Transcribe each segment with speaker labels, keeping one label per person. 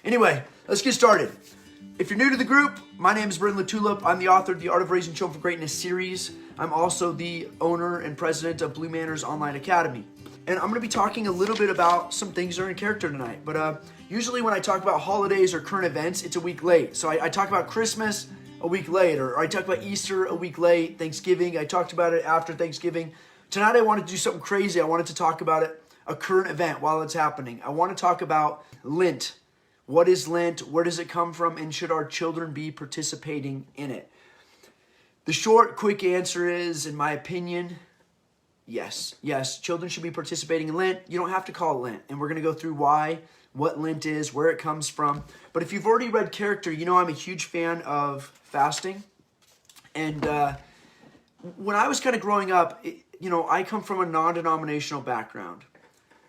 Speaker 1: Anyway, let's get started. If you're new to the group, my name is Britton. I'm the author of the Art of Raising Children for Greatness series. I'm also the owner and president of Blue Manners Online Academy. And I'm going to be talking a little bit about some things that are in character tonight. But usually when I talk about holidays or current events, it's a week late. So I talk about Christmas a week late, or I talk about Easter a week late, Thanksgiving. I talked about it after Thanksgiving. Tonight I wanted to do something crazy. I wanted to talk about it, a current event while it's happening. I want to talk about Lent. What is Lent? Where does it come from? And should our children be participating in it? The short, quick answer is, in my opinion, yes. Yes, children should be participating in Lent. You don't have to call it Lent. And we're going to go through why, what Lent is, where it comes from. But if you've already read character, you know I'm a huge fan of fasting. And when I was kind of growing up, I come from a non-denominational background.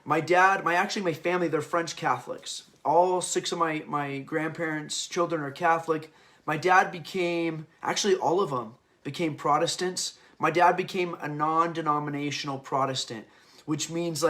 Speaker 1: My family, they're French Catholics. All 6 of my grandparents' children are Catholic. My dad all of them became Protestants. My dad became a non-denominational Protestant, which means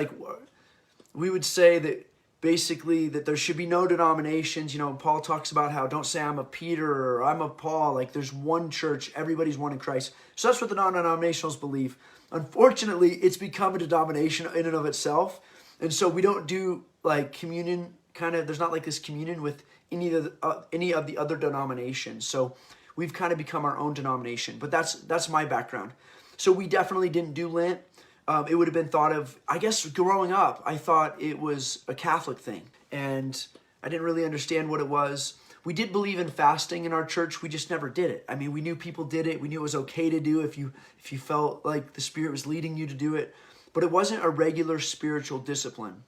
Speaker 1: we would say that basically that there should be no denominations. Paul talks about how don't say I'm a Peter or I'm a Paul. There's one church, everybody's one in Christ. So that's what the non-denominationals believe. Unfortunately, it's become a denomination in and of itself. And so we don't do communion there's not this communion with any of the other denominations. So we've kind of become our own denomination. But that's my background. So we definitely didn't do Lent. It would have been thought of, I guess growing up, I thought it was a Catholic thing. And I didn't really understand what it was. We did believe in fasting in our church. We just never did it. I mean, we knew people did it. We knew it was okay to do if you felt like the Spirit was leading you to do it. But it wasn't a regular spiritual discipline.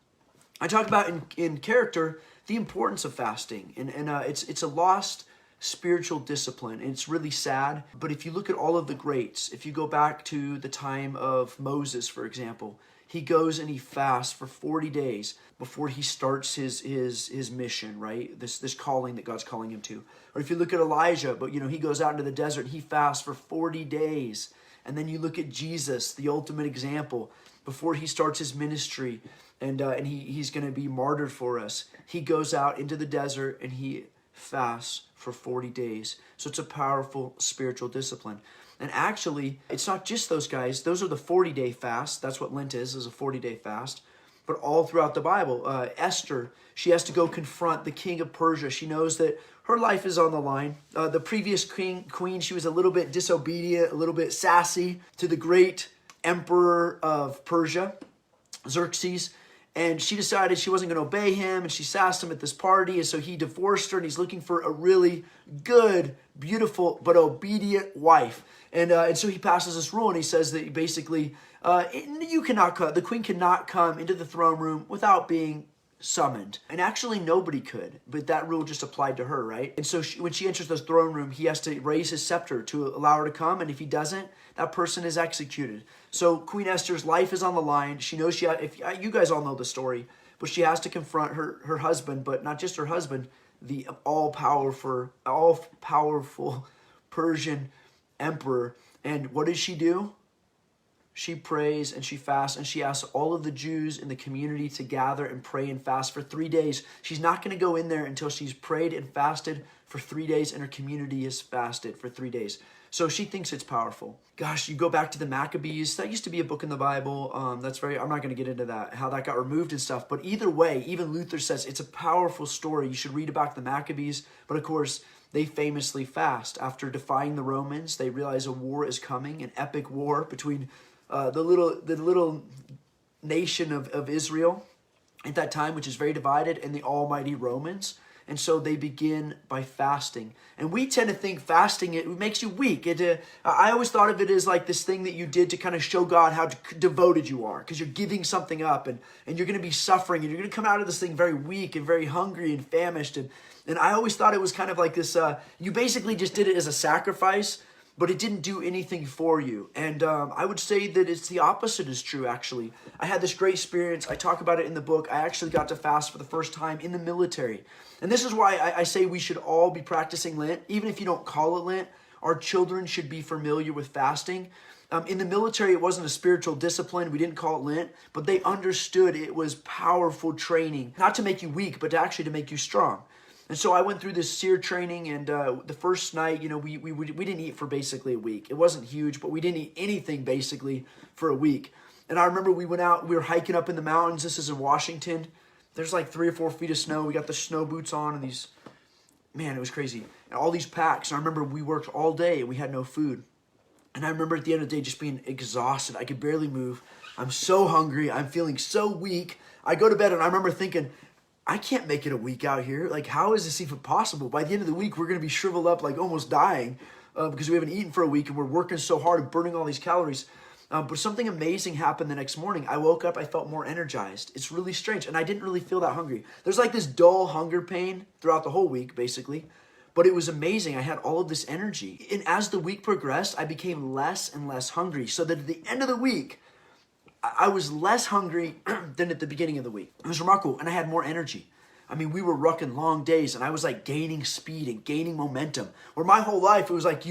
Speaker 1: I talk about in character the importance of fasting, and it's a lost spiritual discipline, and it's really sad. But if you look at all of the greats, if you go back to the time of Moses, for example, he goes and he fasts for 40 days before he starts his mission, right? This calling that God's calling him to. Or if you look at Elijah, but he goes out into the desert and he fasts for 40 days. And then you look at Jesus, the ultimate example, before he starts his ministry, and he's going to be martyred for us. He goes out into the desert and he fasts for 40 days. So it's a powerful spiritual discipline. And actually, it's not just those guys. Those are the 40-day fasts. That's what Lent is a 40-day fast. But all throughout the Bible, Esther, she has to go confront the king of Persia. She knows that her life is on the line. The previous queen, she was a little bit disobedient, a little bit sassy to the great emperor of Persia, Xerxes. And she decided she wasn't going to obey him, and she sassed him at this party, and so he divorced her, and he's looking for a really good, beautiful, but obedient wife. And so he passes this rule, and he says that basically, the queen cannot come into the throne room without being summoned. And actually nobody could, but that rule just applied to her, right? And so when she enters the throne room, he has to raise his scepter to allow her to come, and if he doesn't, that person is executed. So Queen Esther's life is on the line. She knows you guys all know the story, but she has to confront her husband, but not just her husband, the all-powerful Persian emperor. And what does she do? She prays and she fasts, and she asks all of the Jews in the community to gather and pray and fast for 3 days. She's not going to go in there until she's prayed and fasted for 3 days and her community is fasted for 3 days. So she thinks it's powerful. Gosh, you go back to the Maccabees. That used to be a book in the Bible. I'm not going to get into that, how that got removed and stuff. But either way, even Luther says it's a powerful story. You should read about the Maccabees. But of course, they famously fast. After defying the Romans, they realize a war is coming, an epic war between the little nation of Israel at that time, which is very divided, and the almighty Romans. And so they begin by fasting. And we tend to think fasting, it makes you weak. I always thought of it as like this thing that you did to kind of show God how devoted you are, because you're giving something up, and you're going to be suffering, and you're going to come out of this thing very weak and very hungry and famished. And I always thought it was kind of like this, you basically just did it as a sacrifice, but it didn't do anything for you. And I would say that it's the opposite is true, actually. I had this great experience. I talk about it in the book. I actually got to fast for the first time in the military. And this is why I say we should all be practicing Lent. Even if you don't call it Lent, our children should be familiar with fasting. In the military, it wasn't a spiritual discipline. We didn't call it Lent, but they understood it was powerful training, not to make you weak, but actually to make you strong. And so I went through this SEER training, and the first night, we didn't eat for basically a week. It wasn't huge, but we didn't eat anything basically for a week. And I remember we went out, we were hiking up in the mountains. This is in Washington. There's like 3 or 4 feet of snow. We got the snow boots on and these, man, it was crazy. And all these packs. And I remember we worked all day and we had no food. And I remember at the end of the day just being exhausted. I could barely move. I'm so hungry. I'm feeling so weak. I go to bed and I remember thinking, I can't make it a week out here. Like, how is this even possible? By the end of the week, we're going to be shriveled up, like almost dying because we haven't eaten for a week and we're working so hard and burning all these calories. But something amazing happened the next morning. I woke up, I felt more energized. It's really strange. And I didn't really feel that hungry. There's like this dull hunger pain throughout the whole week, basically. But it was amazing. I had all of this energy. And as the week progressed, I became less and less hungry. So that at the end of the week, I was less hungry than at the beginning of the week. It was remarkable, and I had more energy. I mean, we were rucking long days, and I was like gaining speed and gaining momentum. Where my whole life, it was like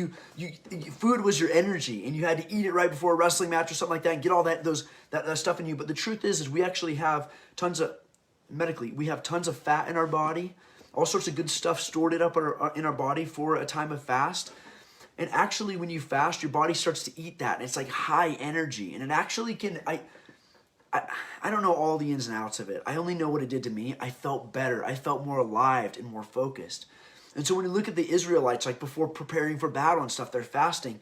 Speaker 1: food was your energy, and you had to eat it right before a wrestling match or something like that, and get all that stuff in you. But the truth is we actually have we have tons of fat in our body, all sorts of good stuff stored up in our body for a time of fast. And actually, when you fast, your body starts to eat that, and it's like high energy. And it actually can, I don't know all the ins and outs of it. I only know what it did to me. I felt better. I felt more alive and more focused. And so when you look at the Israelites, like before preparing for battle and stuff, they're fasting.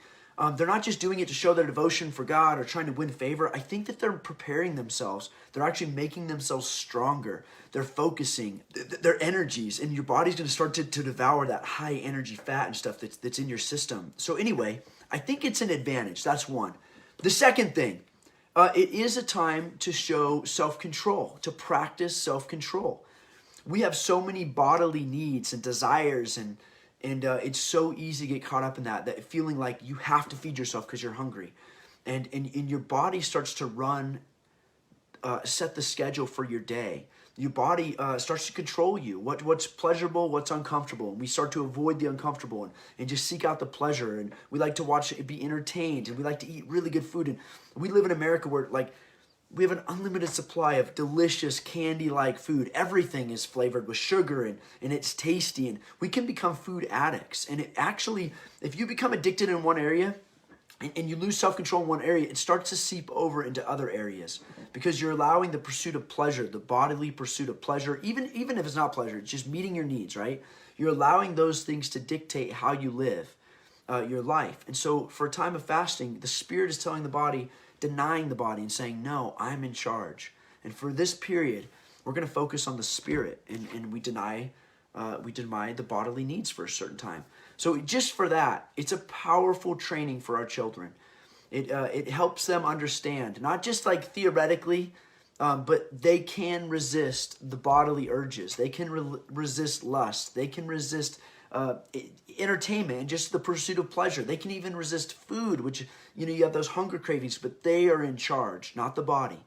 Speaker 1: They're not just doing it to show their devotion for God or trying to win favor. I think that they're preparing themselves. They're actually making themselves stronger. They're focusing their energies, and your body's going to start to devour that high energy fat and stuff that's in your system. So anyway, I think it's an advantage. That's one. The second thing, it is a time to show self-control, to practice self-control. We have so many bodily needs and desires, and it's so easy to get caught up in that feeling like you have to feed yourself because you're hungry. And your body starts to run, set the schedule for your day. Your body starts to control you. What's pleasurable, what's uncomfortable. And we start to avoid the uncomfortable and just seek out the pleasure. And we like to watch it, be entertained, and we like to eat really good food. And we live in America where we have an unlimited supply of delicious candy-like food. Everything is flavored with sugar and it's tasty, and we can become food addicts. And it actually, if you become addicted in one area and you lose self-control in one area, it starts to seep over into other areas because you're allowing the pursuit of pleasure, the bodily pursuit of pleasure, even if it's not pleasure, it's just meeting your needs, right? You're allowing those things to dictate how you live your life. And so for a time of fasting, the Spirit is telling the body, denying the body and saying, no, I'm in charge. And for this period, we're going to focus on the Spirit, and we deny the bodily needs for a certain time. So just for that, it's a powerful training for our children. It helps them understand, not just like theoretically, but they can resist the bodily urges. They can resist lust. They can resist entertainment and just the pursuit of pleasure. They can even resist food, which, you have those hunger cravings, but they are in charge, not the body.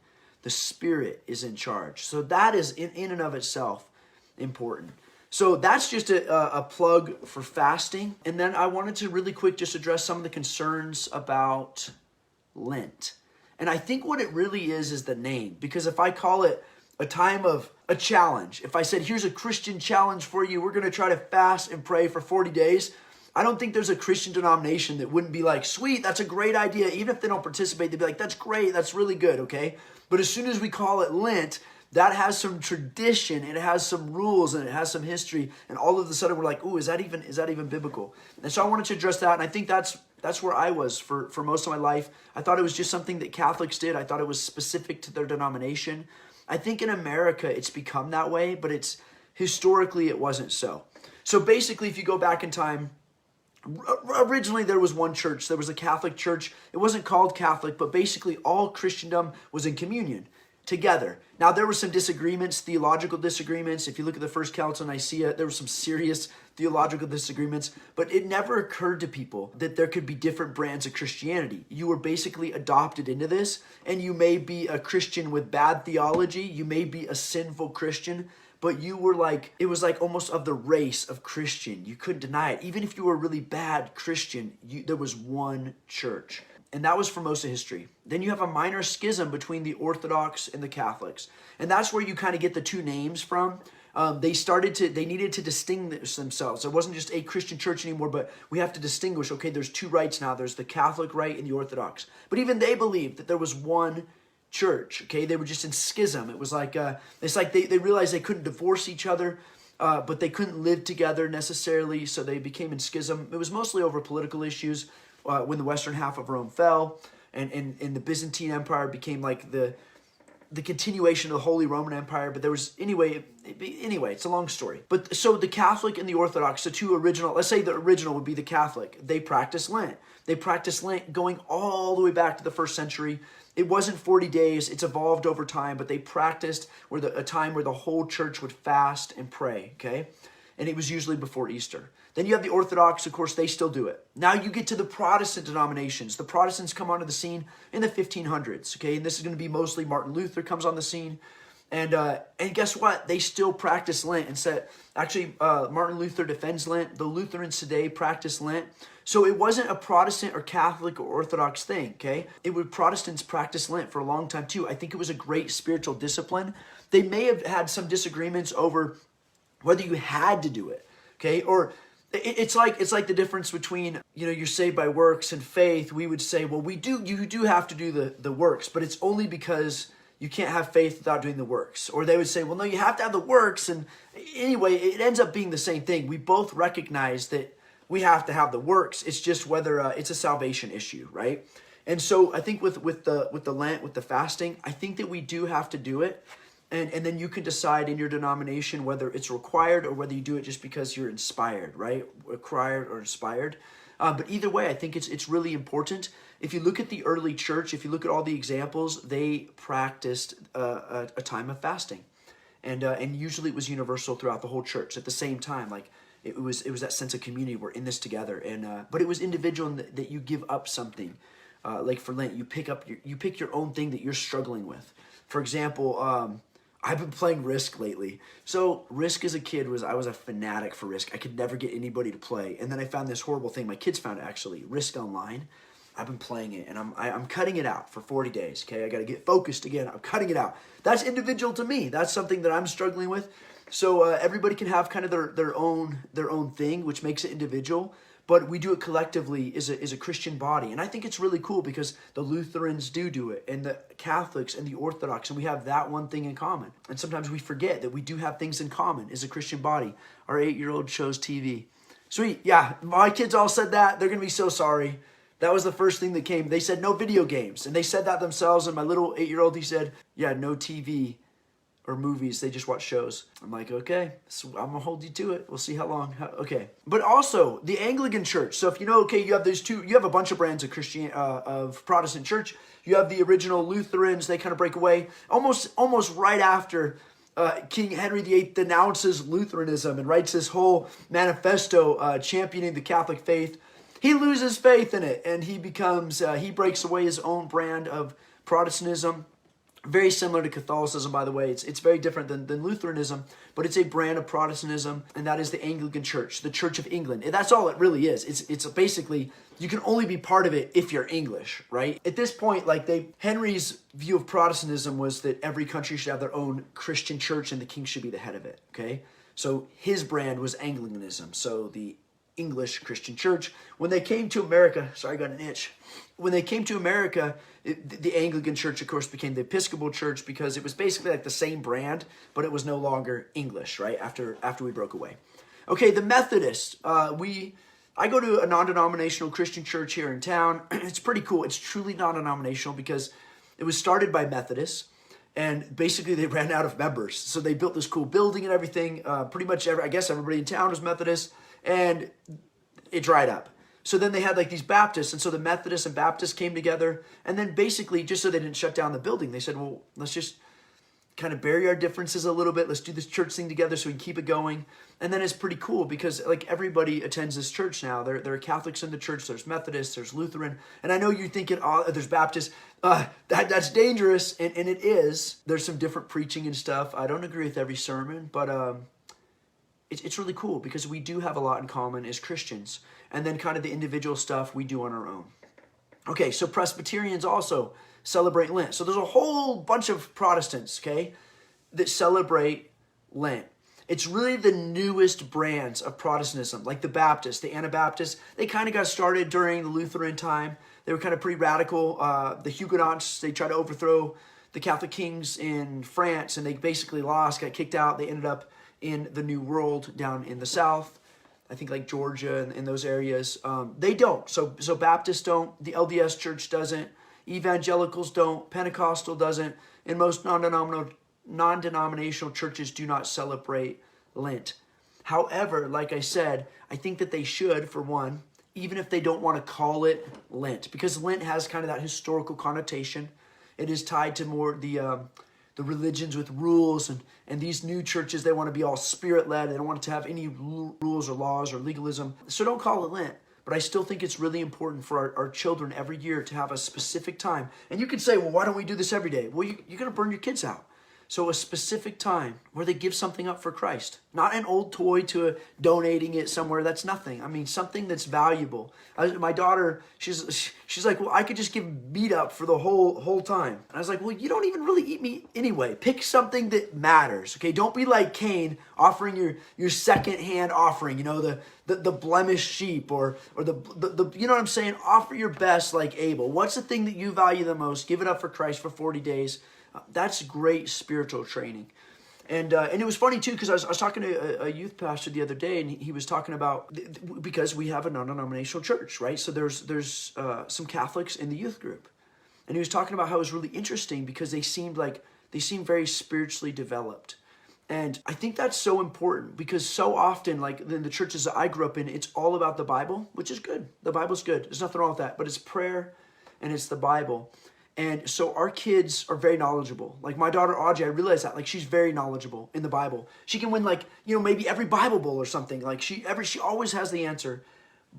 Speaker 1: The Spirit is in charge. So that is in and of itself important. So that's just a plug for fasting. And then I wanted to really quick just address some of the concerns about Lent. And I think what it really is the name. Because if I call it a time of a challenge, if I said, here's a Christian challenge for you, we're going to try to fast and pray for 40 days. I don't think there's a Christian denomination that wouldn't be like, sweet, that's a great idea. Even if they don't participate, they'd be like, that's great, that's really good, okay? But as soon as we call it Lent, that has some tradition, it has some rules, and it has some history, and all of a sudden we're like, ooh, is that even biblical? And so I wanted to address that, and I think that's where I was for most of my life. I thought it was just something that Catholics did. I thought it was specific to their denomination. I think in America it's become that way, but historically it wasn't so. So basically, if you go back in time, originally there was one church. There was a Catholic church. It wasn't called Catholic, but basically all Christendom was in communion together. Now, there were some disagreements, theological disagreements. If you look at the First Council of Nicaea, there were some serious theological disagreements, but it never occurred to people that there could be different brands of Christianity. You were basically adopted into this, and you may be a Christian with bad theology. You may be a sinful Christian, but you were it was like almost of the race of Christian. You couldn't deny it. Even if you were a really bad Christian, there was one church. And that was for most of history. Then you have a minor schism between the Orthodox and the Catholics. And that's where you kind of get the two names from. they needed to distinguish themselves. It wasn't just a Christian church anymore, but we have to distinguish, okay, there's two rites now. There's the Catholic rite and the Orthodox. But even they believed that there was one church, okay? They were just in schism. It was like, it's like they realized they couldn't divorce each other, but they couldn't live together necessarily, so they became in schism. It was mostly over political issues when the western half of Rome fell, and the Byzantine Empire became like the continuation of the Holy Roman Empire. But there was, anyway, it's a long story. But so the Catholic and the Orthodox, the two original, let's say the original would be the Catholic. They practice Lent. They practice Lent going all the way back to the 1st century. It wasn't 40 days. It's evolved over time, but they practiced a time where the whole church would fast and pray, okay? And it was usually before Easter. Then you have the Orthodox, of course, they still do it. Now you get to the Protestant denominations. The Protestants come onto the scene in the 1500s, okay? And this is going to be mostly Martin Luther comes on the scene. And guess what? They still practice Lent. Martin Luther defends Lent. The Lutherans today practice Lent. So it wasn't a Protestant or Catholic or Orthodox thing, okay? Protestants practice Lent for a long time too. I think it was a great spiritual discipline. They may have had some disagreements over whether you had to do it, okay? Or it's like the difference between, you're saved by works and faith. We would say, well, you do have to do the works, but it's only because you can't have faith without doing the works. Or they would say, well, no, you have to have the works. And anyway, it ends up being the same thing. We both recognize that we have to have the works. It's just whether it's a salvation issue, right? And so I think with the Lent, with the fasting, I think that we do have to do it. And then you can decide in your denomination whether it's required or whether you do it just because you're inspired, right? Required or inspired. But either way, I think it's really important. If you look at the early church, if you look at all the examples, they practiced a time of fasting. And usually it was universal throughout the whole church at the same time. Like it was that sense of community. We're in this together. But it was individual in that you give up something. Like for Lent, you pick your own thing that you're struggling with. For example, I've been playing Risk lately. So Risk as a kid I was a fanatic for Risk. I could never get anybody to play. And then I found this horrible thing. My kids found it actually, Risk Online. I've been playing it and I'm cutting it out for 40 days. Okay, I got to get focused again. I'm cutting it out. That's individual to me. That's something that I'm struggling with. So everybody can have kind of their own thing, which makes it individual. But we do it collectively as a Christian body. And I think it's really cool because the Lutherans do it, and the Catholics and the Orthodox, and we have that one thing in common. And sometimes we forget that we do have things in common as a Christian body. Our 8-year-old shows TV. Sweet, yeah, my kids all said that. They're going to be so sorry. That was the first thing that came. They said no video games. And they said that themselves. And my little 8-year-old, he said, yeah, no TV or movies. They just watch shows. I'm like, okay, so I'm going to hold you to it. We'll see how long. Okay. But also the Anglican church. So if you know, okay, you have those two, you have a bunch of brands of Protestant church. You have the original Lutherans. They kind of break away almost right after King Henry VIII denounces Lutheranism and writes this whole manifesto championing the Catholic faith. He loses faith in it, and he breaks away his own brand of Protestantism. Very similar to Catholicism, by the way. It's very different than Lutheranism, but it's a brand of Protestantism, and that is the Anglican Church, the Church of England. And that's all it really is. It's basically, you can only be part of it if you're English, right? At this point, Henry's view of Protestantism was that every country should have their own Christian church, and the king should be the head of it, okay? So his brand was Anglicanism, so the English Christian church. When they came to America, sorry, I got an itch. When they came to America, the Anglican church, of course, became the Episcopal church because it was basically like the same brand, but it was no longer English, right? After we broke away. Okay, the Methodists. I go to a non-denominational Christian church here in town. It's pretty cool. It's truly non-denominational because it was started by Methodists. And basically they ran out of members. So they built this cool building and everything. Pretty much, I guess everybody in town was Methodist. And it dried up. So then they had these Baptists, and so the Methodists and Baptists came together, and then basically, just so they didn't shut down the building, they said, well, let's just kind of bury our differences a little bit. Let's do this church thing together so we can keep it going. And then it's pretty cool because everybody attends this church now. There are Catholics in the church. There's Methodists. There's Lutheran. And I know you're thinking, oh, there's Baptists. That's dangerous, and it is. There's some different preaching and stuff. I don't agree with every sermon, but it's really cool because we do have a lot in common as Christians. And then kind of the individual stuff we do on our own. Okay, so Presbyterians also celebrate Lent. So there's a whole bunch of Protestants, okay, that celebrate Lent. It's really the newest brands of Protestantism, like the Baptists, the Anabaptists. They kind of got started during the Lutheran time. They were kind of pretty radical. The Huguenots, they tried to overthrow the Catholic kings in France, and they basically lost, got kicked out. They ended up in the New World down in the South. I think like Georgia and in those areas. They don't. So Baptists don't. The LDS Church doesn't. Evangelicals don't. Pentecostal doesn't. And most non-denominational churches do not celebrate Lent. However, like I said, I think that they should, for one, even if they don't want to call it Lent, because Lent has kind of that historical connotation. It is tied to more the religions with rules, and these new churches, they want to be all spirit-led. They don't want it to have any rules or laws or legalism. So don't call it Lent. But I still think it's really important for our children every year to have a specific time. And you could say, well, why don't we do this every day? Well, you're going to burn your kids out. So a specific time where they give something up for Christ. Not an old toy to donating it somewhere. That's nothing. I mean, something that's valuable. My daughter, she's like, well, I could just give meat up for the whole time. And I was like, well, you don't even really eat meat anyway. Pick something that matters, okay? Don't be like Cain offering your second-hand offering, the blemished sheep or the you know what I'm saying? Offer your best like Abel. What's the thing that you value the most? Give it up for Christ for 40 days. That's great spiritual training. And it was funny too, because I was talking to a youth pastor the other day, and he was talking about, because we have a non-denominational church, right? So there's some Catholics in the youth group. And he was talking about how it was really interesting because they seemed very spiritually developed. And I think that's so important, because so often, like in the churches that I grew up in, it's all about the Bible, which is good. The Bible's good. There's nothing wrong with that. But it's prayer and it's the Bible. And so our kids are very knowledgeable. Like my daughter Audrey, I realize that. Like she's very knowledgeable in the Bible. She can win maybe every Bible bowl or something. Like she always has the answer.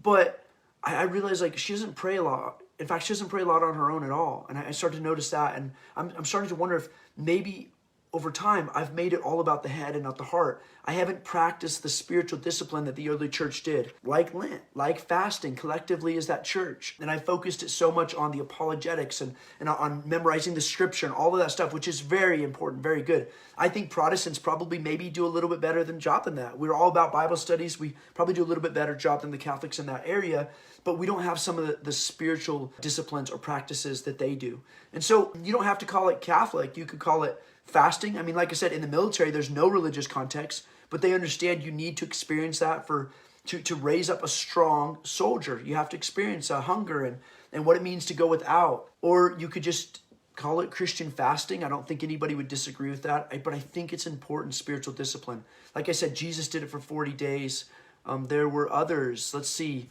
Speaker 1: But I realize like she doesn't pray a lot. In fact, she doesn't pray a lot on her own at all. And I started to notice that. And I'm starting to wonder if maybe over time I've made it all about the head and not the heart. I haven't practiced the spiritual discipline that the early church did, like Lent, like fasting collectively as that church. And I focused it so much on the apologetics and on memorizing the scripture and all of that stuff, which is very important, very good. I think Protestants probably maybe do a little bit better job than that. We're all about Bible studies. We probably do a little bit better job than the Catholics in that area, but we don't have some of the spiritual disciplines or practices that they do. And so you don't have to call it Catholic. You could call it fasting. I mean, like I said, in the military, there's no religious context, but they understand you need to experience that to raise up a strong soldier. You have to experience hunger and what it means to go without. Or you could just call it Christian fasting. I don't think anybody would disagree with that, but I think it's important spiritual discipline. Like I said, Jesus did it for 40 days. There were others. Let's see.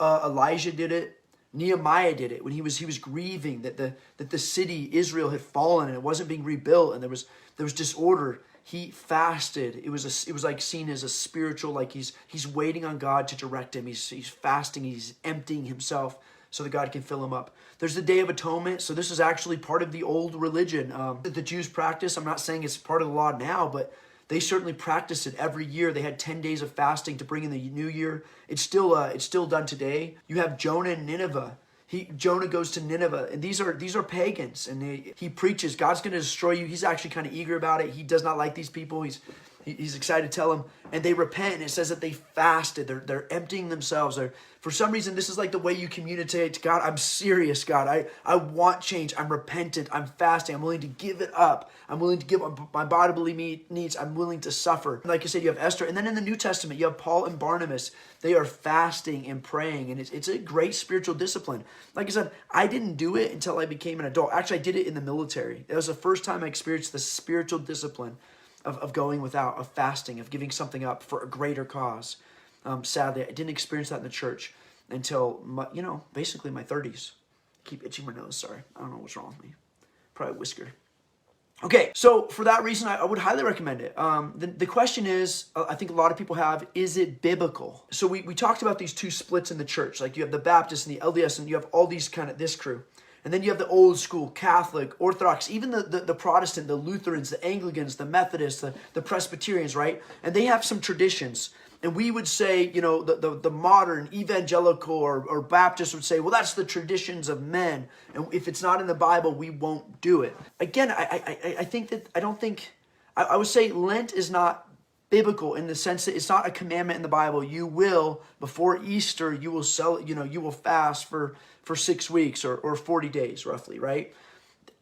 Speaker 1: Elijah did it. Nehemiah did it when he was grieving that the city Israel had fallen and it wasn't being rebuilt and there was disorder. He fasted. It was like seen as a spiritual, like he's waiting on God to direct him. He's fasting. He's emptying himself so that God can fill him up. There's the Day of Atonement. So this is actually part of the old religion that the Jews practice. I'm not saying it's part of the law now, but they certainly practiced it every year. They had 10 days of fasting to bring in the new year. It's still done today. You have Jonah and Nineveh. Jonah goes to Nineveh, and these are pagans, and he preaches God's going to destroy you. He's actually kind of eager about it. He does not like these people. He's excited to tell them, and they repent. And it says that they fasted. They're emptying themselves. For some reason, this is like the way you communicate to God. I'm serious, God. I want change. I'm repentant. I'm fasting. I'm willing to give it up. I'm willing to give up my bodily needs. I'm willing to suffer. Like I said, you have Esther. And then in the New Testament, you have Paul and Barnabas. They are fasting and praying. And it's a great spiritual discipline. Like I said, I didn't do it until I became an adult. Actually, I did it in the military. It was the first time I experienced the spiritual discipline of going without, of fasting, of giving something up for a greater cause. Sadly, I didn't experience that in the church until, basically my 30s. Keep itching my nose, sorry. I don't know what's wrong with me. Probably a whisker. Okay, so for that reason, I would highly recommend it. The question is, I think a lot of people have, is it biblical? So we talked about these two splits in the church. Like you have the Baptists and the LDS, and you have all these this crew. And then you have the old school, Catholic, Orthodox, even the Protestant, the Lutherans, the Anglicans, the Methodists, the Presbyterians, right? And they have some traditions. And we would say, the modern evangelical or Baptist would say, well, that's the traditions of men. And if it's not in the Bible, we won't do it. Again, I would say Lent is not biblical in the sense that it's not a commandment in the Bible. You will, before Easter, you will you will fast for 6 weeks or 40 days roughly, right?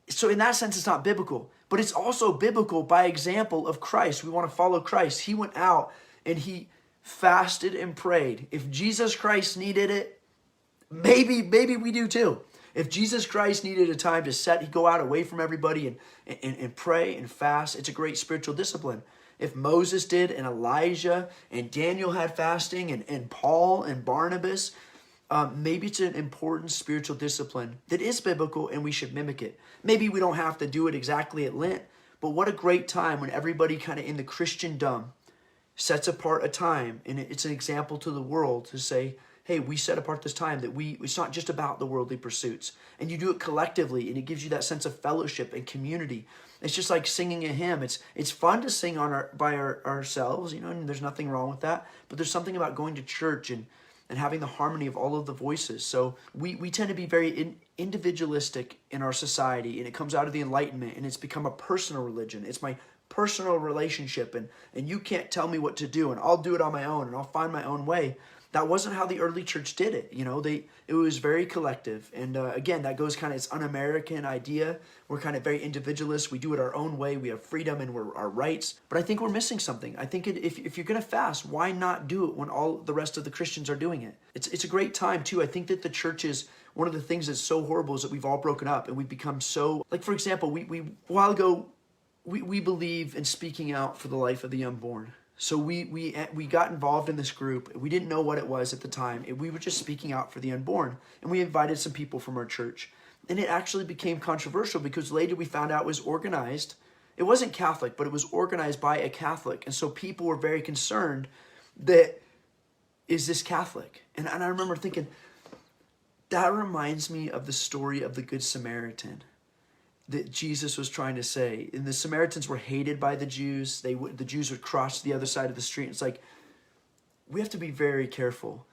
Speaker 1: So in that sense, it's not biblical, but it's also biblical by example of Christ. We want to follow Christ. He went out and he fasted and prayed. If Jesus Christ needed it, maybe we do too. If Jesus Christ needed a time to he'd go out away from everybody and pray and fast. It's a great spiritual discipline. If Moses did and Elijah and Daniel had fasting and Paul and Barnabas, maybe it's an important spiritual discipline that is biblical and we should mimic it. Maybe we don't have to do it exactly at Lent, but what a great time when everybody kind of in the Christendom sets apart a time, and it's an example to the world to say, hey, we set apart this time that it's not just about the worldly pursuits. And you do it collectively, and it gives you that sense of fellowship and community. It's just like singing a hymn. It's fun to sing by ourselves, and there's nothing wrong with that. But there's something about going to church and having the harmony of all of the voices. So we tend to be very individualistic in our society, and it comes out of the Enlightenment, and it's become a personal religion. It's my personal relationship, and you can't tell me what to do, and I'll do it on my own, and I'll find my own way. That wasn't how the early church did it. It was very collective. And again, that goes kind of, it's un-American idea. We're kind of very individualist. We do it our own way. We have freedom and our rights. But I think we're missing something. I think if you're going to fast, why not do it when all the rest of the Christians are doing it? It's a great time too. I think that the church is, one of the things that's so horrible is that we've all broken up and we've become so, like for example, we a while ago, we believe in speaking out for the life of the unborn. So we got involved in this group. We didn't know what it was at the time. We were just speaking out for the unborn. And we invited some people from our church. And it actually became controversial because later we found out it was organized. It wasn't Catholic, but it was organized by a Catholic. And so people were very concerned that, is this Catholic? And I remember thinking, that reminds me of the story of the Good Samaritan that Jesus was trying to say. And the Samaritans were hated by the Jews. The Jews would cross to the other side of the street. It's like, we have to be very careful.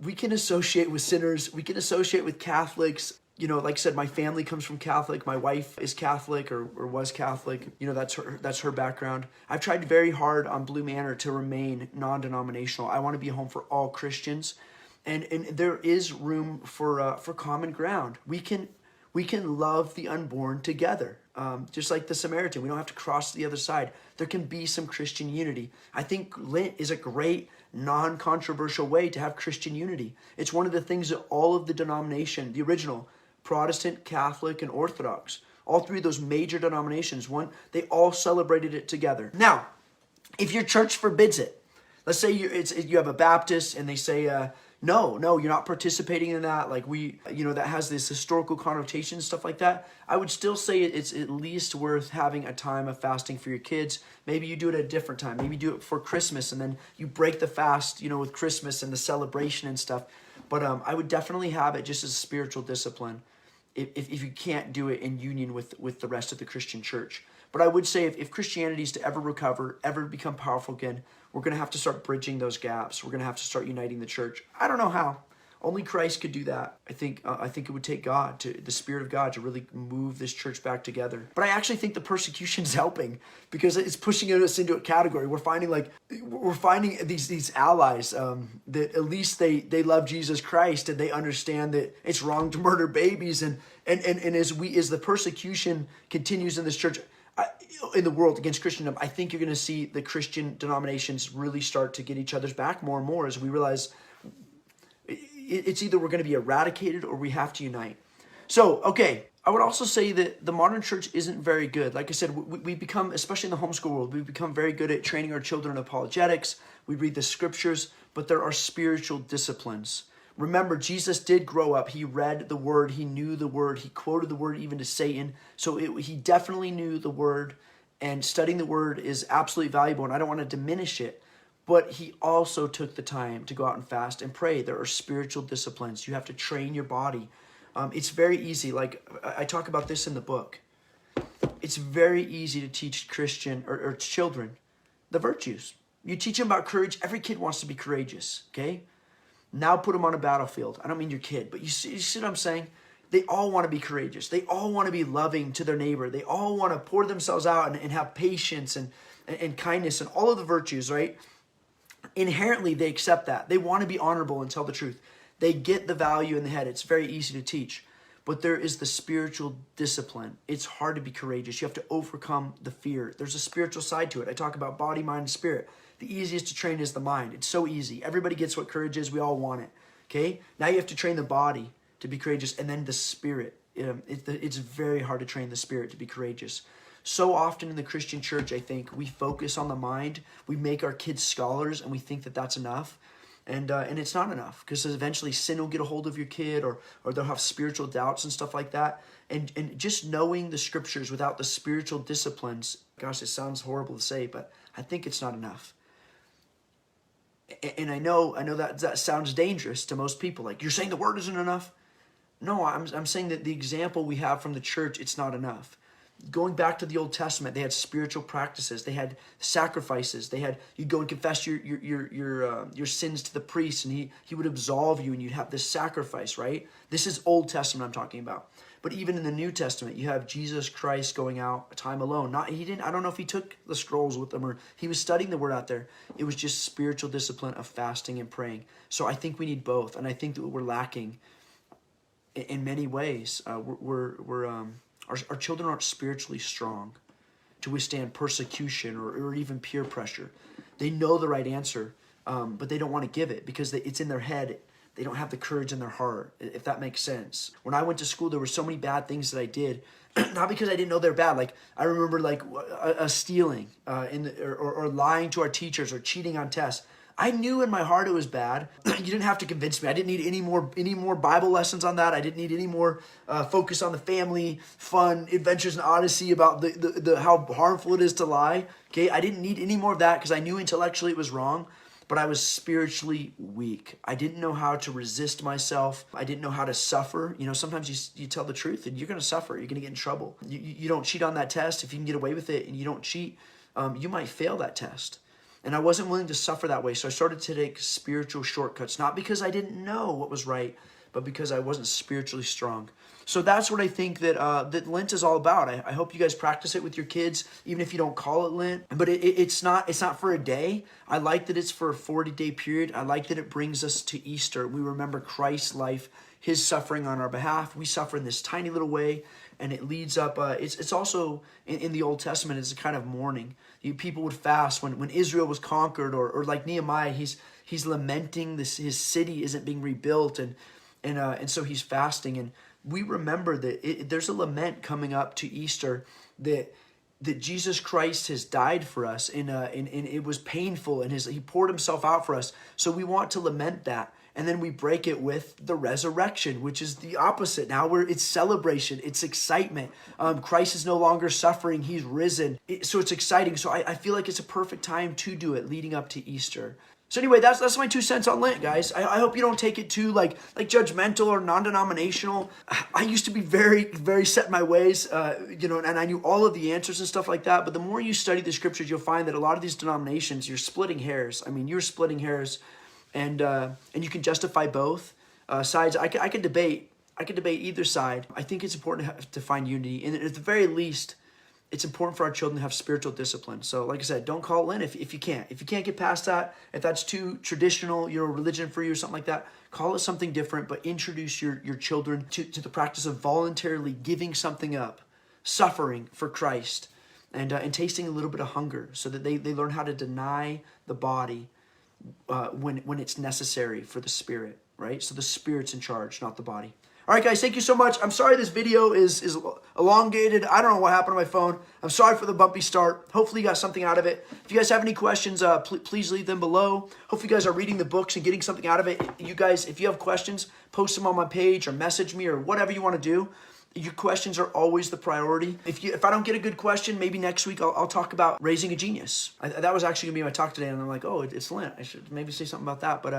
Speaker 1: We can associate with sinners. We can associate with Catholics. Like I said, my family comes from Catholic. My wife is Catholic or was Catholic. That's her background. I've tried very hard on Blue Manor to remain non-denominational. I want to be a home for all Christians. And there is room for common ground. We can love the unborn together, just like the Samaritan. We don't have to cross to the other side. There can be some Christian unity. I think Lent is a great, non-controversial way to have Christian unity. It's one of the things that all of the denomination, the original, Protestant, Catholic, and Orthodox, all three of those major denominations, they all celebrated it together. Now, if your church forbids it, let's say you have a Baptist and they say, no, you're not participating in that. Like that has this historical connotation and stuff like that. I would still say it's at least worth having a time of fasting for your kids. Maybe you do it at a different time. Maybe do it for Christmas and then you break the fast, with Christmas and the celebration and stuff. But I would definitely have it just as a spiritual discipline if you can't do it in union with the rest of the Christian church. But I would say if Christianity is to ever recover, ever become powerful again, we're going to have to start bridging those gaps. We're going to have to start uniting the church. I don't know how. Only Christ could do that. I think it would take the Spirit of God, to really move this church back together. But I actually think the persecution is helping because it's pushing us into a category. We're finding these allies that at least they love Jesus Christ and they understand that it's wrong to murder babies. And as the persecution continues in this church, in the world against Christendom, I think you're going to see the Christian denominations really start to get each other's back more and more as we realize it's either we're going to be eradicated or we have to unite. So, okay, I would also say that the modern church isn't very good. Like I said, we become, especially in the homeschool world, we become very good at training our children in apologetics. We read the scriptures, but there are spiritual disciplines. Remember, Jesus did grow up. He read the word. He knew the word. He quoted the word even to Satan. So he definitely knew the word, and studying the word is absolutely valuable, and I don't want to diminish it. But he also took the time to go out and fast and pray. There are spiritual disciplines. You have to train your body. It's very easy. Like I talk about this in the book. It's very easy to teach Christian or children the virtues. You teach them about courage. Every kid wants to be courageous, okay? Now put them on a battlefield. I don't mean your kid, but you see what I'm saying? they all want to be courageous. They all want to be loving to their neighbor. They all want to pour themselves out and have patience and kindness and all of the virtues, right? Inherently, they accept that. They want to be honorable and tell the truth. They get the value in the head. It's very easy to teach. But there is the spiritual discipline. It's hard to be courageous. You have to overcome the fear. There's a spiritual side to it. I talk about body, mind, and spirit. The easiest to train is the mind. It's so easy. Everybody gets what courage is. We all want it. Okay? Now you have to train the body to be courageous, and then the spirit. It's very hard to train the spirit to be courageous. So often in the Christian church, I think, we focus on the mind. We make our kids scholars, and we think that that's enough. And it's not enough, because eventually sin will get a hold of your kid, or they'll have spiritual doubts and stuff like that. And just knowing the scriptures without the spiritual disciplines, gosh, it sounds horrible to say, but I think it's not enough. And I know that sounds dangerous to most people. Like, you're saying the word isn't enough? No, I'm saying that the example we have from the church, it's not enough. Going back to the Old Testament, they had spiritual practices. They had sacrifices. You'd go and confess your sins to the priest, and he would absolve you, and you'd have this sacrifice, right? This is Old Testament I'm talking about. But even in the New Testament, you have Jesus Christ going out a time alone. I don't know if he took the scrolls with him or he was studying the word out there. It was just spiritual discipline of fasting and praying. So I think we need both, and I think that we're lacking in many ways. Our children aren't spiritually strong to withstand persecution or even peer pressure. They know the right answer, but they don't want to give it because it's in their head. They don't have the courage in their heart, if that makes sense. When I went to school, there were so many bad things that I did, not because I didn't know they're bad. Like, I remember a stealing or lying to our teachers or cheating on tests. I knew in my heart it was bad. You didn't have to convince me. I didn't need any more Bible lessons on that. I didn't need any more focus on the family, fun, adventures, and odyssey about the how harmful it is to lie. Okay, I didn't need any more of that because I knew intellectually it was wrong, but I was spiritually weak. I didn't know how to resist myself. I didn't know how to suffer. You know, sometimes you tell the truth and you're going to suffer. You're going to get in trouble. You don't cheat on that test. If you can get away with it and you don't cheat, you might fail that test. And I wasn't willing to suffer that way, so I started to take spiritual shortcuts, not because I didn't know what was right, but because I wasn't spiritually strong. So that's what I think that Lent is all about. I hope you guys practice it with your kids, even if you don't call it Lent. But it's not for a day. I like that it's for a 40-day period. I like that it brings us to Easter. We remember Christ's life, his suffering on our behalf. We suffer in this tiny little way, and it leads up. It's also in the Old Testament. It's a kind of mourning. People would fast when Israel was conquered, or like Nehemiah, he's lamenting his city isn't being rebuilt, and so he's fasting. And we remember that there's a lament coming up to Easter that Jesus Christ has died for us, and it was painful, and he poured himself out for us. So we want to lament that. And then we break it with the resurrection, which is the opposite. Now it's celebration, it's excitement. Christ is no longer suffering, he's risen. So it's exciting. So I feel like it's a perfect time to do it leading up to Easter. So anyway, that's my 2 cents on Lent, guys. I hope you don't take it too like judgmental or non-denominational. I used to be very, very set in my ways, and I knew all of the answers and stuff like that. But the more you study the scriptures, you'll find that a lot of these denominations, you're splitting hairs. I mean, you're splitting hairs. And you can justify both sides. I could debate either side. I think it's important to find unity, and at the very least, it's important for our children to have spiritual discipline. So, like I said, don't call it Lent if you can't. If you can't get past that, if that's too traditional, religion for you or something like that, call it something different. But introduce your children to the practice of voluntarily giving something up, suffering for Christ, and tasting a little bit of hunger, so that they learn how to deny the body. When it's necessary for the spirit, right? So the spirit's in charge, not the body. All right, guys, thank you so much. I'm sorry this video is elongated. I don't know what happened to my phone. I'm sorry for the bumpy start. Hopefully you got something out of it. If you guys have any questions, please leave them below. Hopefully you guys are reading the books and getting something out of it. You guys, if you have questions, post them on my page or message me or whatever you want to do. Your questions are always the priority. If I don't get a good question, maybe next week I'll talk about raising a genius. That was actually gonna be my talk today, and I'm like, oh, it's Lent. I should maybe say something about that. But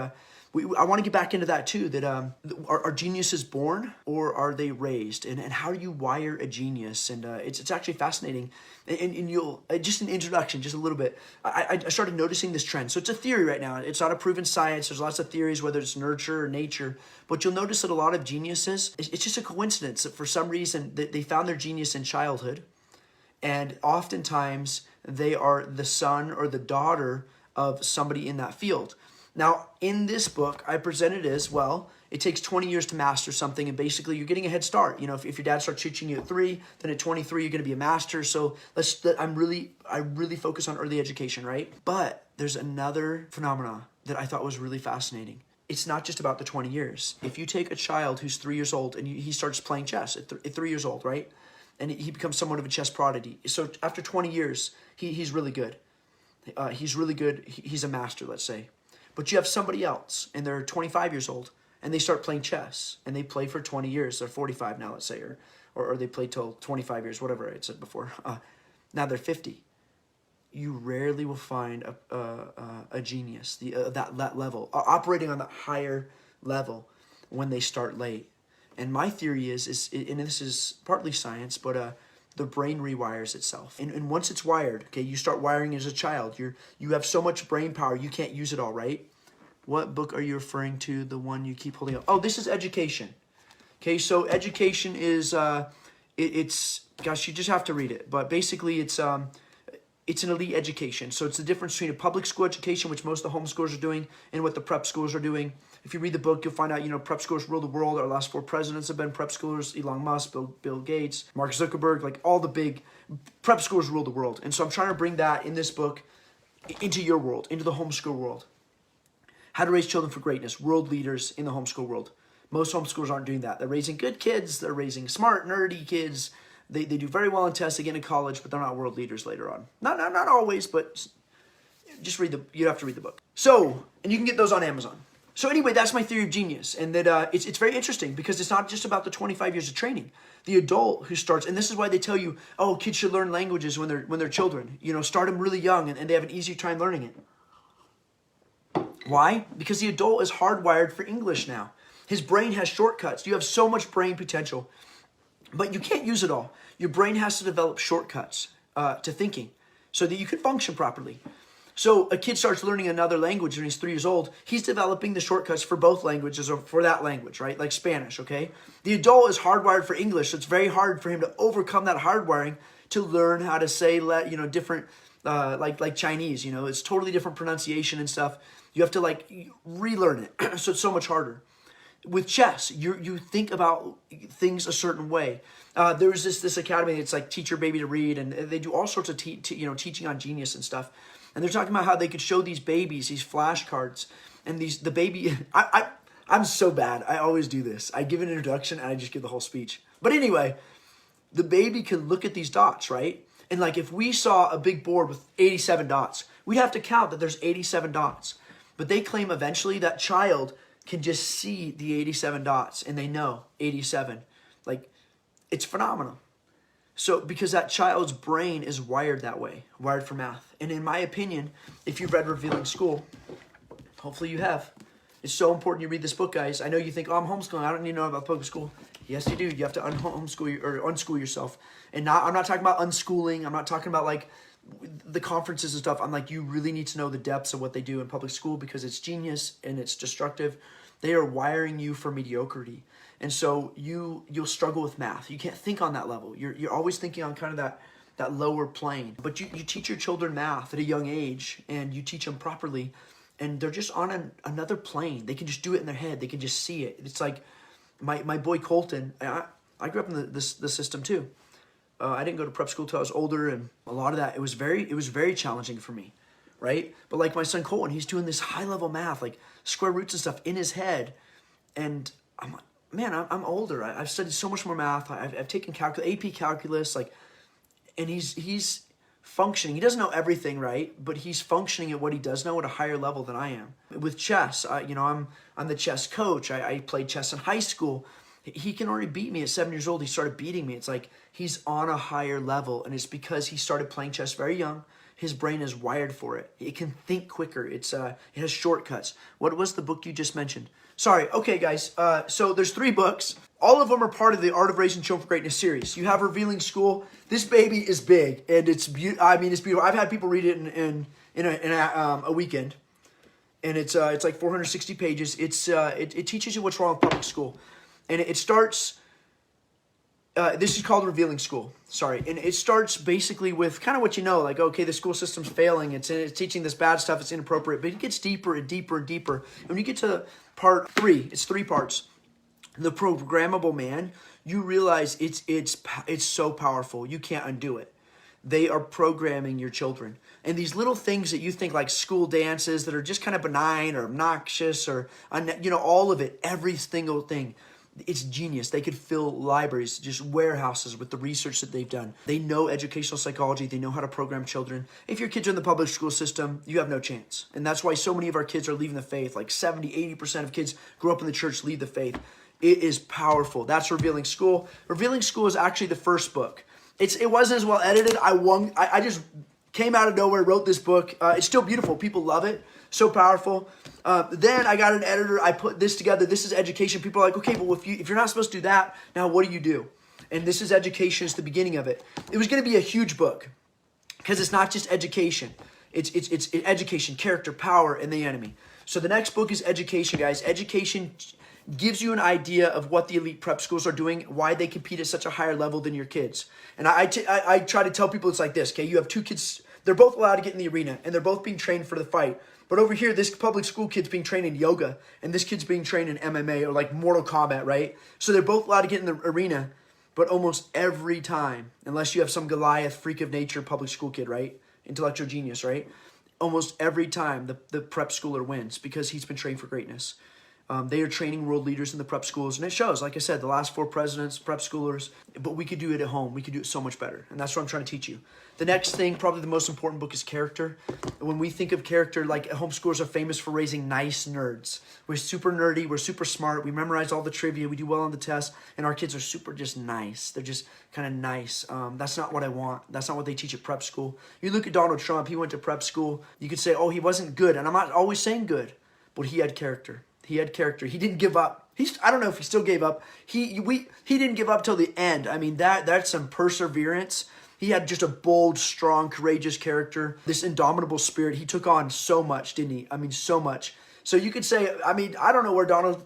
Speaker 1: I want to get back into that too. That are geniuses born or are they raised? And how do you wire a genius? And it's actually fascinating. And you'll just an introduction, just a little bit. I started noticing this trend. So it's a theory right now. It's not a proven science. There's lots of theories, whether it's nurture or nature. But you'll notice that a lot of geniuses, it's just a coincidence that for some reason they found their genius in childhood, and oftentimes they are the son or the daughter of somebody in that field. Now, in this book, I present it as, well, it takes 20 years to master something, and basically you're getting a head start. You know, if your dad starts teaching you at 3, then at 23 you're going to be a master. So I really focus on early education, right? But there's another phenomena that I thought was really fascinating. It's not just about the 20 years. If you take a child who's 3 years old and he starts playing chess at 3 years old, right? And he becomes somewhat of a chess prodigy. So after 20 years, he's really good. He's really good. He's a master, let's say. But you have somebody else, and they're 25 years old, and they start playing chess, and they play for 20 years. They're 45 now, let's say, or they play till 25 years, whatever I said before. Now they're 50. You rarely will find a genius, that level, operating on that higher level when they start late. And my theory is and this is partly science, but the brain rewires itself. And once it's wired, okay, you start wiring as a child. You have so much brain power, you can't use it all, right? What book are you referring to, the one you keep holding up? Oh, this is Education. Okay, so Education is, it's, gosh, you just have to read it. But basically it's an elite education. So it's the difference between a public school education, which most of the homeschoolers are doing, and what the prep schools are doing. If you read the book, you'll find out, prep schools rule the world. Our last 4 presidents have been prep schoolers: Elon Musk, Bill Gates, Mark Zuckerberg, like all the big prep schools rule the world. And so I'm trying to bring that in this book into your world, into the homeschool world. How to raise children for greatness, world leaders in the homeschool world. Most homeschoolers aren't doing that. They're raising good kids. They're raising smart, nerdy kids. They do very well in tests. They get into college, but they're not world leaders later on. Not always, but just you have to read the book. So, and you can get those on Amazon. So anyway, that's my theory of genius, and that it's very interesting because it's not just about the 25 years of training. The adult who starts, and this is why they tell you, oh, kids should learn languages when they're children. Start them really young, and they have an easier time learning it. Why? Because the adult is hardwired for English now. His brain has shortcuts. You have so much brain potential, but you can't use it all. Your brain has to develop shortcuts to thinking so that you can function properly. So a kid starts learning another language when he's 3 years old. He's developing the shortcuts for both languages or for that language, right? Like Spanish, okay? The adult is hardwired for English, so it's very hard for him to overcome that hardwiring to learn how to say, different, like Chinese, it's totally different pronunciation and stuff. You have to relearn it, so it's so much harder. With chess, you think about things a certain way. There's this academy. It's like Teach Your Baby to Read, and they do all sorts of teaching on genius and stuff. And they're talking about how they could show these babies these flashcards, and the baby. I'm so bad. I always do this. I give an introduction and I just give the whole speech. But anyway, the baby can look at these dots, right? And if we saw a big board with 87 dots, we'd have to count that there's 87 dots. But they claim eventually that child can just see the 87 dots and they know 87. It's phenomenal. So because that child's brain is wired that way, wired for math. And in my opinion, if you've read Revealing School, hopefully you have. It's so important you read this book, guys. I know you think, oh, I'm homeschooling. I don't need to know about public school. Yes, you do. You have to unschool yourself. And I'm not talking about unschooling. I'm not talking about the conferences and stuff. I'm you really need to know the depths of what they do in public school because it's genius and it's destructive. They are wiring you for mediocrity. And so you'll struggle with math. You can't think on that level. You're always thinking on kind of that lower plane. But you teach your children math at a young age, and you teach them properly, and they're just on another plane. They can just do it in their head. They can just see it. It's like my boy Colton. I grew up in the system too. I didn't go to prep school till I was older, and a lot of that it was very challenging for me, right? But my son Colton, he's doing this high level math, square roots and stuff in his head, and I'm like, man, I'm older. I've studied so much more math. I've taken AP calculus, and he's functioning. He doesn't know everything, right? But he's functioning at what he does know at a higher level than I am. With chess, I'm the chess coach. I played chess in high school. He can already beat me at 7 years old. He started beating me. It's like he's on a higher level, and it's because he started playing chess very young. His brain is wired for it. It can think quicker. It has shortcuts. What was the book you just mentioned? Sorry. Okay, guys. So there's 3 books. All of them are part of the Art of Raising Children for Greatness series. You have Revealing School. This baby is big, and it's beautiful. I mean, it's beautiful. I've had people read it in a weekend, and it's like 460 pages. It teaches you what's wrong with public school, and it starts. This is called Revealing School. Sorry, and it starts basically with kind of what you know, like, okay, the school system's failing. It's teaching this bad stuff. It's inappropriate, but it gets deeper and deeper and deeper. And when you get to part 3, it's 3 parts. The programmable man, you realize it's so powerful. You can't undo it. They are programming your children. And these little things that you think like school dances that are just kind of benign or obnoxious or, all of it, every single thing. It's genius. They could fill libraries, just warehouses with the research that they've done. They know educational psychology. They know how to program children. If your kids are in the public school system, you have no chance. And that's why so many of our kids are leaving the faith. Like 70, 80% of kids grew up in the church, leave the faith. It is powerful. That's Revealing School. Revealing School is actually the first book. It wasn't as well edited. I just came out of nowhere, wrote this book. It's still beautiful. People love it. So powerful. Then I got an editor. I put this together. This is education. People are like, okay, well, if you're not supposed to do that, now what do you do? And this is education. It's the beginning of it. It was going to be a huge book because it's not just education. It's education, character, power, and the enemy. So the next book is education, guys. Education gives you an idea of what the elite prep schools are doing, why they compete at such a higher level than your kids. And I try to tell people it's like this, okay? You have 2 kids. They're both allowed to get in the arena, and they're both being trained for the fight. But over here, this public school kid's being trained in yoga, and this kid's being trained in MMA or like Mortal Kombat, right? So they're both allowed to get in the arena, but almost every time, unless you have some Goliath freak of nature public school kid, right? Intellectual genius, right? Almost every time the prep schooler wins because he's been trained for greatness. They are training world leaders in the prep schools, and it shows. Like I said, the last 4 presidents, prep schoolers, but we could do it at home. We could do it so much better, and that's what I'm trying to teach you. The next thing, probably the most important book, is character. When we think of character, like homeschoolers are famous for raising nice nerds. We're super nerdy. We're super smart. We memorize all the trivia. We do well on the test, and our kids are super just nice. They're just kind of nice. That's not what I want. That's not what they teach at prep school. You look at Donald Trump. He went to prep school. You could say, oh, he wasn't good, and I'm not always saying good, but he had character. He had character. He didn't give up. I don't know if he still gave up. He didn't give up till the end. I mean, that's some perseverance. He had just a bold, strong, courageous character. This indomitable spirit. He took on so much, didn't he? I mean, so much. So you could say, I mean, I don't know where Donald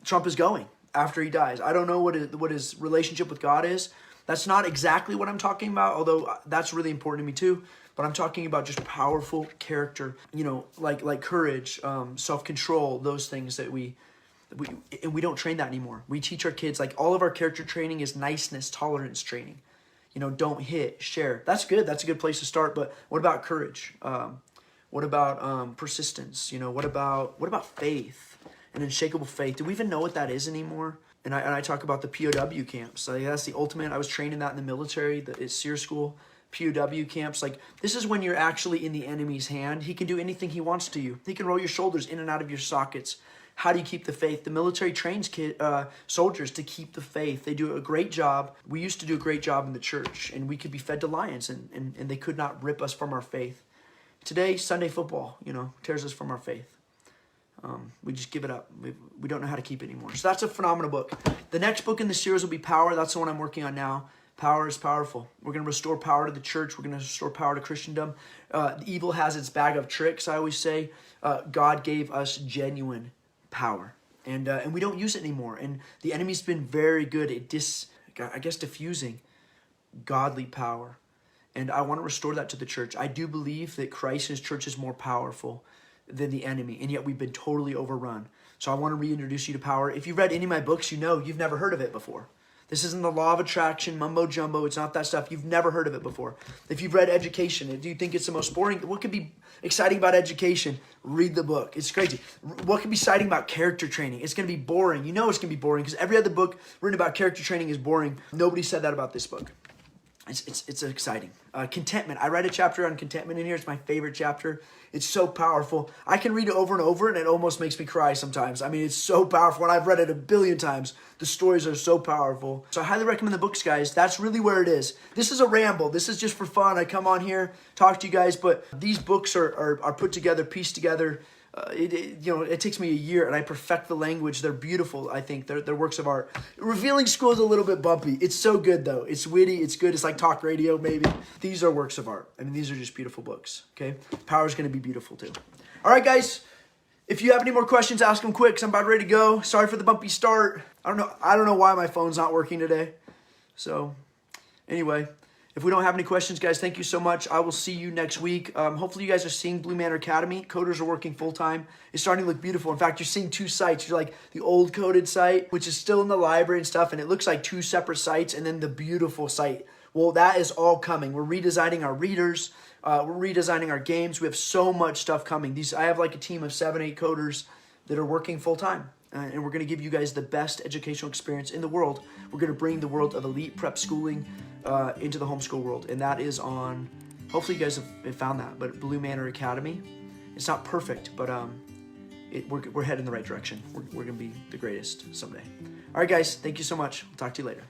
Speaker 1: Trump is going after he dies. I don't know what his relationship with God is. That's not exactly what I'm talking about, although that's really important to me too. But I'm talking about just powerful character, like courage, self-control, those things that we don't train that anymore. We teach our kids, like all of our character training is niceness, tolerance training. Don't hit, share. That's good. That's a good place to start. But what about courage? What about persistence? What about faith and unshakable faith? Do we even know what that is anymore? And I talk about the POW camps. That's the ultimate. I was trained in that in the military, at SEER school. POW camps, like this is when you're actually in the enemy's hand. He can do anything he wants to you. He can roll your shoulders in and out of your sockets. How do you keep the faith? The military trains soldiers to keep the faith. They do a great job. We used to do a great job in the church, and we could be fed to lions, and they could not rip us from our faith. Today, Sunday football, tears us from our faith. We just give it up. We don't know how to keep it anymore. So that's a phenomenal book. The next book in the series will be Power. That's the one I'm working on now. Power is powerful. We're going to restore power to the church. We're going to restore power to Christendom. Evil has its bag of tricks, I always say. God gave us genuine power, and we don't use it anymore. And the enemy's been very good at diffusing godly power. And I want to restore that to the church. I do believe that Christ and his church is more powerful than the enemy, and yet we've been totally overrun. So I want to reintroduce you to power. If you've read any of my books, you've never heard of it before. This isn't the law of attraction, mumbo jumbo. It's not that stuff. You've never heard of it before. If you've read education, do you think it's the most boring? What could be exciting about education? Read the book. It's crazy. What could be exciting about character training? It's going to be boring. It's going to be boring because every other book written about character training is boring. Nobody said that about this book. It's exciting. Contentment. I read a chapter on contentment in here. It's my favorite chapter. It's so powerful. I can read it over and over, and it almost makes me cry sometimes. I mean, it's so powerful, and I've read it a billion times. The stories are so powerful. So I highly recommend the books, guys. That's really where it is. This is a ramble. This is just for fun. I come on here, talk to you guys, but these books are put together, pieced together. It takes me a year, and I perfect the language. They're beautiful. I think they're works of art. Revealing School is a little bit bumpy. It's so good though. It's witty. It's good. It's like talk radio maybe. These are works of art. I mean, these are just beautiful books. Okay, Power is going to be beautiful too. All right, guys. If you have any more questions, ask them quick, 'cause I'm about ready to go. Sorry for the bumpy start. I don't know why my phone's not working today. So, anyway. If we don't have any questions, guys, thank you so much. I will see you next week. Hopefully you guys are seeing Blue Manor Academy. Coders are working full-time. It's starting to look beautiful. In fact, you're seeing two sites. You're like the old coded site, which is still in the library and stuff, and it looks like two separate sites, and then the beautiful site. Well, that is all coming. We're redesigning our readers. We're redesigning our games. We have so much stuff coming. I have like a team of 7, 8 coders that are working full-time. And we're going to give you guys the best educational experience in the world. We're going to bring the world of elite prep schooling into the homeschool world. And that is on, hopefully you guys have found that, but Blue Manor Academy. It's not perfect, but we're heading in the right direction. We're going to be the greatest someday. All right, guys, thank you so much. We'll talk to you later.